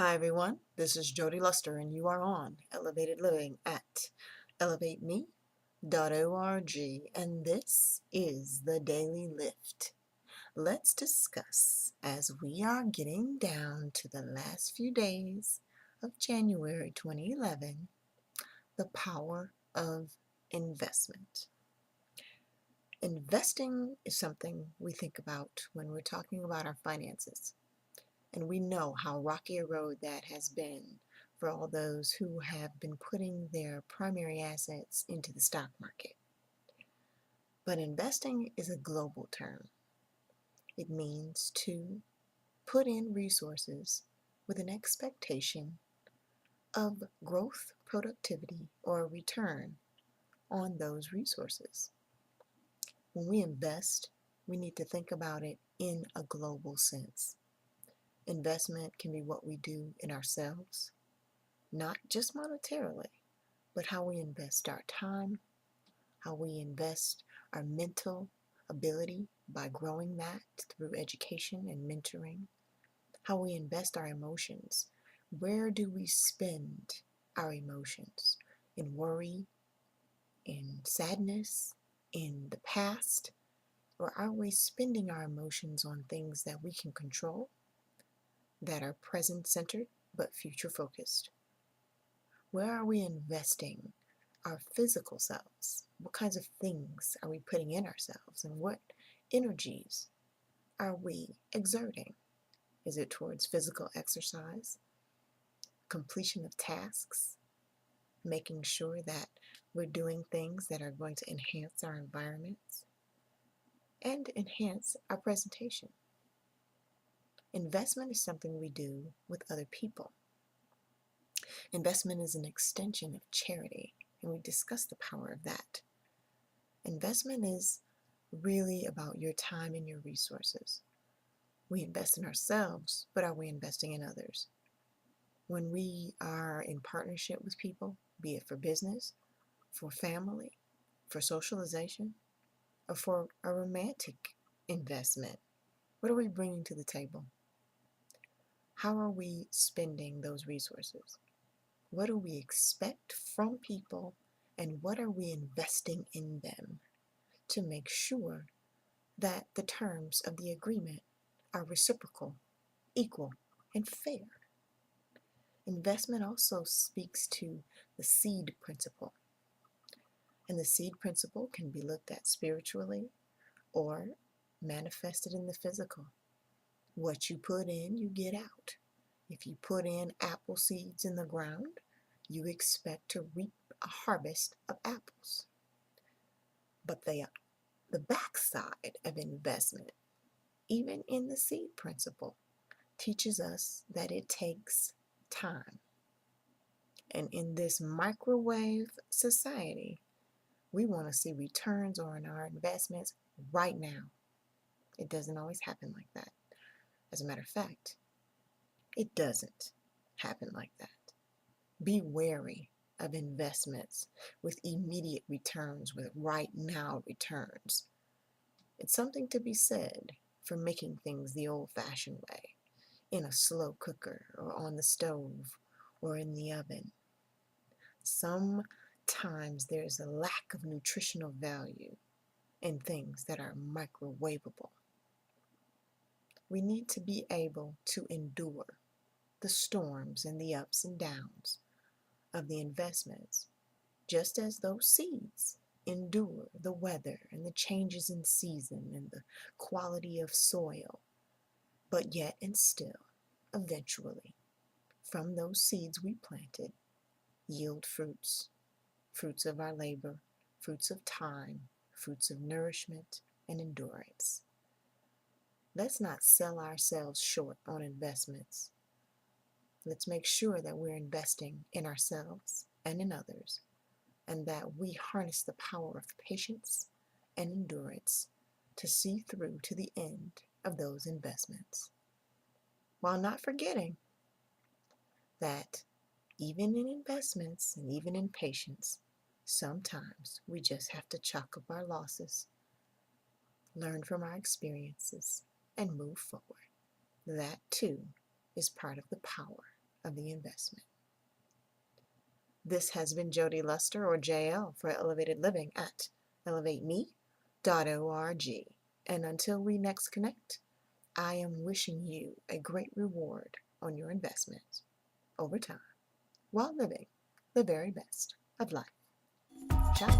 Hi everyone, this is Jody Luster and you are on Elevated Living at elevateme.org, and this is the Daily Lift. Let's discuss, as we are getting down to the last few days of January 2011, the power of investment. Investing is something we think about when we're talking about our finances. And we know how rocky a road that has been for all those who have been putting their primary assets into the stock market. But investing is a global term. It means to put in resources with an expectation of growth, productivity, or a return on those resources. When we invest, we need to think about it in a global sense. Investment can be what we do in ourselves, not just monetarily, but how we invest our time, how we invest our mental ability by growing that through education and mentoring, how we invest our emotions. Where do we spend our emotions? In worry, in sadness, in the past? Or are we spending our emotions on things that we can control, that are present centered but future focused? Where are we investing our physical selves? What kinds of things are we putting in ourselves? And what energies are we exerting? Is it towards physical exercise, completion of tasks, making sure that we're doing things that are going to enhance our environments and enhance our presentation? Investment is something we do with other people. Investment is an extension of charity, and we discussed the power of that. Investment is really about your time and your resources. We invest in ourselves, but are we investing in others? When we are in partnership with people, be it for business, for family, for socialization, or for a romantic investment, what are we bringing to the table? How are we spending those resources? What do we expect from people, and what are we investing in them to make sure that the terms of the agreement are reciprocal, equal, and fair? Investment also speaks to the seed principle. And the seed principle can be looked at spiritually or manifested in the physical. What you put in, you get out. If you put in apple seeds in the ground, you expect to reap a harvest of apples. But the backside of investment, even in the seed principle, teaches us that it takes time. And in this microwave society, we want to see returns on our investments right now. It doesn't always happen like that. As a matter of fact, it doesn't happen like that. Be wary of investments with immediate returns, with right now returns. It's something to be said for making things the old-fashioned way, in a slow cooker or on the stove or in the oven. Sometimes there's a lack of nutritional value in things that are microwavable. We need to be able to endure the storms and the ups and downs of the investments, just as those seeds endure the weather and the changes in season and the quality of soil, but yet and still, eventually, from those seeds we planted, yield fruits, fruits of our labor, fruits of time, fruits of nourishment and endurance. Let's not sell ourselves short on investments. Let's make sure that we're investing in ourselves and in others, and that we harness the power of patience and endurance to see through to the end of those investments, while not forgetting that even in investments and even in patience, sometimes we just have to chalk up our losses, learn from our experiences, and move forward. That too is part of the power of the investment. This has been Jody Luster, or JL, for Elevated Living at elevateme.org. And until we next connect, I am wishing you a great reward on your investment over time while living the very best of life. Ciao.